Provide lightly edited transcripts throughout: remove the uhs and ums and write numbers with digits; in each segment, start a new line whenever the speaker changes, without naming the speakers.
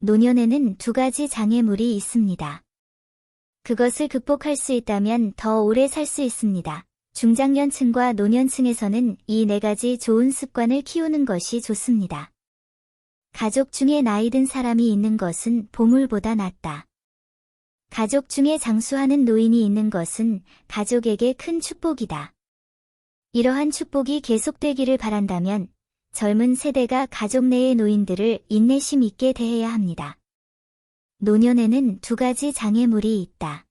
노년에는 두 가지 장애물이 있습니다. 그것을 극복할 수 있다면 더 오래 살 수 있습니다. 중장년층과 노년층에서는 이 네 가지 좋은 습관을 키우는 것이 좋습니다. 가족 중에 나이 든 사람이 있는 것은 보물보다 낫다. 가족 중에 장수하는 노인이 있는 것은 가족에게 큰 축복이다. 이러한 축복이 계속되기를 바란다면 젊은 세대가 가족 내의 노인들을 인내심 있게 대해야 합니다. 노년에는 두 가지 장애물이 있다.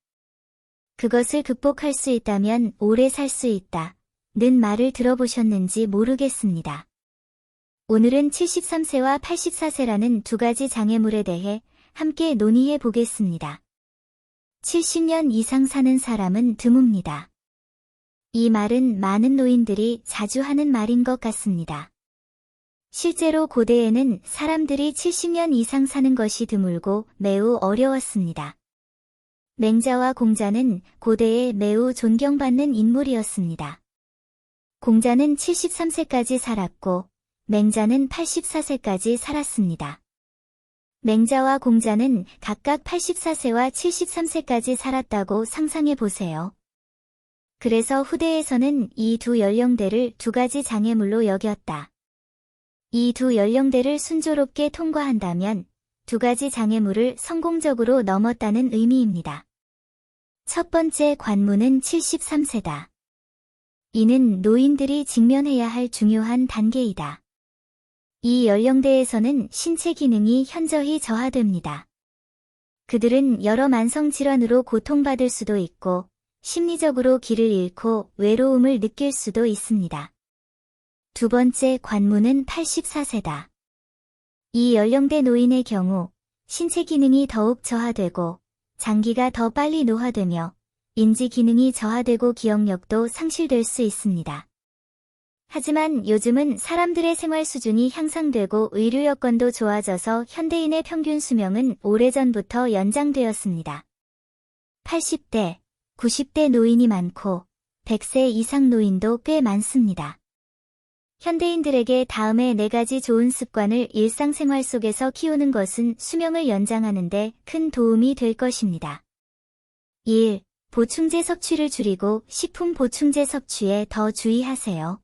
그것을 극복할 수 있다면 오래 살 수 있다. 는 말을 들어보셨는지 모르겠습니다. 오늘은 73세와 84세라는 두 가지 장애물에 대해 함께 논의해 보겠습니다. 70년 이상 사는 사람은 드뭅니다. 이 말은 많은 노인들이 자주 하는 말인 것 같습니다. 실제로 고대에는 사람들이 70년 이상 사는 것이 드물고 매우 어려웠습니다. 맹자와 공자는 고대에 매우 존경받는 인물이었습니다. 공자는 73세까지 살았고 맹자는 84세까지 살았습니다. 맹자와 공자는 각각 84세와 73세까지 살았다고 상상해 보세요. 그래서 후대에서는 이 두 연령대를 두 가지 장애물로 여겼다. 이 두 연령대를 순조롭게 통과한다면 두 가지 장애물을 성공적으로 넘었다는 의미입니다. 첫 번째 관문은 73세다. 이는 노인들이 직면해야 할 중요한 단계이다. 이 연령대에서는 신체 기능이 현저히 저하됩니다. 그들은 여러 만성 질환으로 고통받을 수도 있고 심리적으로 길을 잃고 외로움을 느낄 수도 있습니다. 두 번째 관문은 84세다. 이 연령대 노인의 경우 신체 기능이 더욱 저하되고 장기가 더 빨리 노화되며 인지 기능이 저하되고 기억력도 상실될 수 있습니다. 하지만 요즘은 사람들의 생활 수준이 향상되고 의료 여건도 좋아져서 현대인의 평균 수명은 오래전부터 연장되었습니다. 80대, 90대 노인이 많고 100세 이상 노인도 꽤 많습니다. 현대인들에게 다음의 네 가지 좋은 습관을 일상생활 속에서 키우는 것은 수명을 연장하는 데 큰 도움이 될 것입니다. 1. 보충제 섭취를 줄이고 식품 보충제 섭취에 더 주의하세요.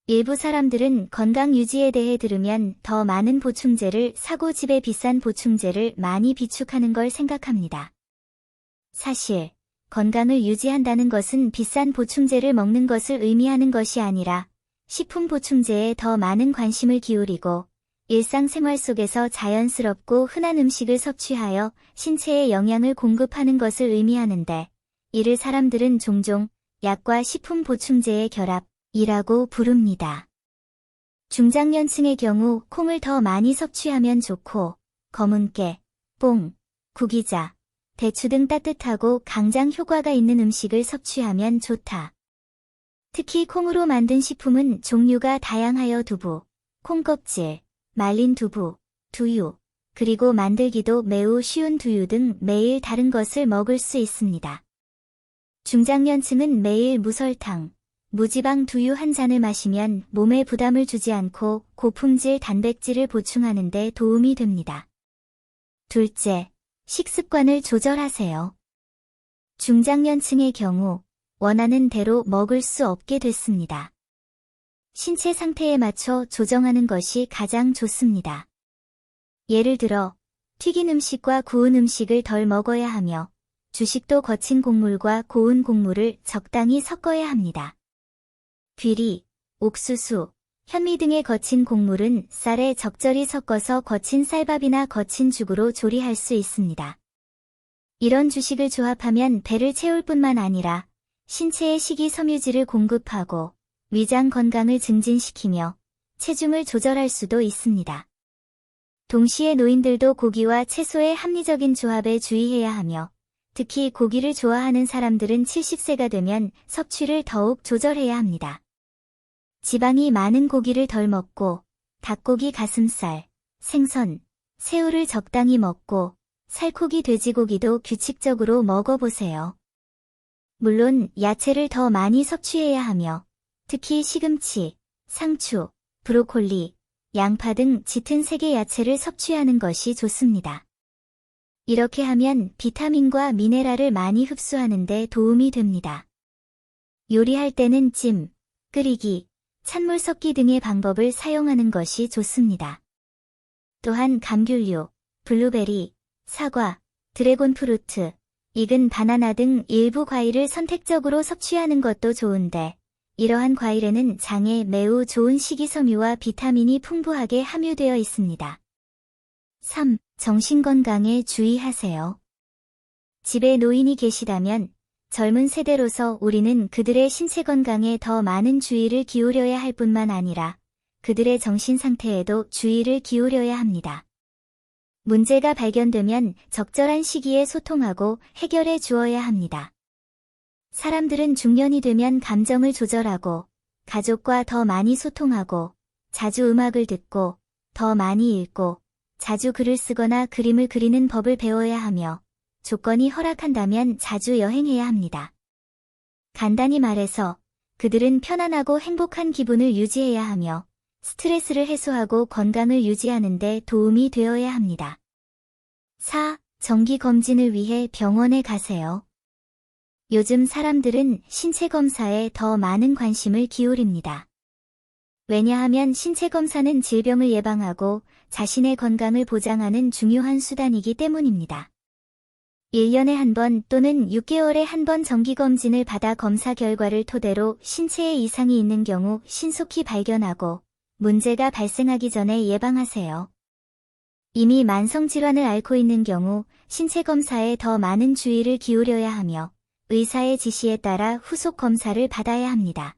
일부 사람들은 건강 유지에 대해 들으면 더 많은 보충제를 사고 집에 비싼 보충제를 많이 비축하는 걸 생각합니다. 사실 건강을 유지한다는 것은 비싼 보충제를 먹는 것을 의미하는 것이 아니라 식품 보충제에 더 많은 관심을 기울이고 일상생활 속에서 자연스럽고 흔한 음식을 섭취하여 신체에 영양을 공급하는 것을 의미하는데, 이를 사람들은 종종 약과 식품 보충제의 결합이라고 부릅니다. 중장년층의 경우 콩을 더 많이 섭취하면 좋고 검은깨, 뽕, 구기자, 대추 등 따뜻하고 강장 효과가 있는 음식을 섭취하면 좋다. 특히 콩으로 만든 식품은 종류가 다양하여 두부, 콩껍질, 말린 두부, 두유, 그리고 만들기도 매우 쉬운 두유 등 매일 다른 것을 먹을 수 있습니다. 중장년층은 매일 무설탕, 무지방 두유 한 잔을 마시면 몸에 부담을 주지 않고 고품질 단백질을 보충하는 데 도움이 됩니다. 둘째, 식습관을 조절하세요. 중장년층의 경우 원하는 대로 먹을 수 없게 됐습니다. 신체 상태에 맞춰 조정하는 것이 가장 좋습니다. 예를 들어 튀긴 음식과 구운 음식을 덜 먹어야 하며 주식도 거친 곡물과 고운 곡물을 적당히 섞어야 합니다. 귀리, 옥수수, 현미 등의 거친 곡물은 쌀에 적절히 섞어서 거친 쌀밥이나 거친 죽으로 조리할 수 있습니다. 이런 주식을 조합하면 배를 채울 뿐만 아니라 신체에 식이섬유질을 공급하고 위장 건강을 증진시키며 체중을 조절할 수도 있습니다. 동시에 노인들도 고기와 채소의 합리적인 조합에 주의해야 하며, 특히 고기를 좋아하는 사람들은 70세가 되면 섭취를 더욱 조절해야 합니다. 지방이 많은 고기를 덜 먹고 닭고기, 가슴살, 생선, 새우를 적당히 먹고 살코기, 돼지고기도 규칙적으로 먹어보세요. 물론 야채를 더 많이 섭취해야 하며 특히 시금치, 상추, 브로콜리, 양파 등 짙은 색의 야채를 섭취하는 것이 좋습니다. 이렇게 하면 비타민과 미네랄을 많이 흡수하는 데 도움이 됩니다. 요리할 때는 찜, 끓이기, 찬물 섞기 등의 방법을 사용하는 것이 좋습니다. 또한 감귤류, 블루베리, 사과, 드래곤프루트, 익은 바나나 등 일부 과일을 선택적으로 섭취하는 것도 좋은데, 이러한 과일에는 장에 매우 좋은 식이섬유와 비타민이 풍부하게 함유되어 있습니다. 3. 정신건강에 주의하세요. 집에 노인이 계시다면 젊은 세대로서 우리는 그들의 신체 건강에 더 많은 주의를 기울여야 할 뿐만 아니라 그들의 정신 상태에도 주의를 기울여야 합니다. 문제가 발견되면 적절한 시기에 소통하고 해결해 주어야 합니다. 사람들은 중년이 되면 감정을 조절하고 가족과 더 많이 소통하고 자주 음악을 듣고 더 많이 읽고 자주 글을 쓰거나 그림을 그리는 법을 배워야 하며 조건이 허락한다면 자주 여행해야 합니다. 간단히 말해서 그들은 편안하고 행복한 기분을 유지해야 하며 스트레스를 해소하고 건강을 유지하는 데 도움이 되어야 합니다. 4. 정기검진을 위해 병원에 가세요. 요즘 사람들은 신체 검사에 더 많은 관심을 기울입니다. 왜냐하면 신체 검사는 질병을 예방하고 자신의 건강을 보장하는 중요한 수단이기 때문입니다. 1년에 한 번 또는 6개월에 한 번 정기검진을 받아 검사 결과를 토대로 신체에 이상이 있는 경우 신속히 발견하고 문제가 발생하기 전에 예방하세요. 이미 만성질환을 앓고 있는 경우 신체 검사에 더 많은 주의를 기울여야 하며 의사의 지시에 따라 후속 검사를 받아야 합니다.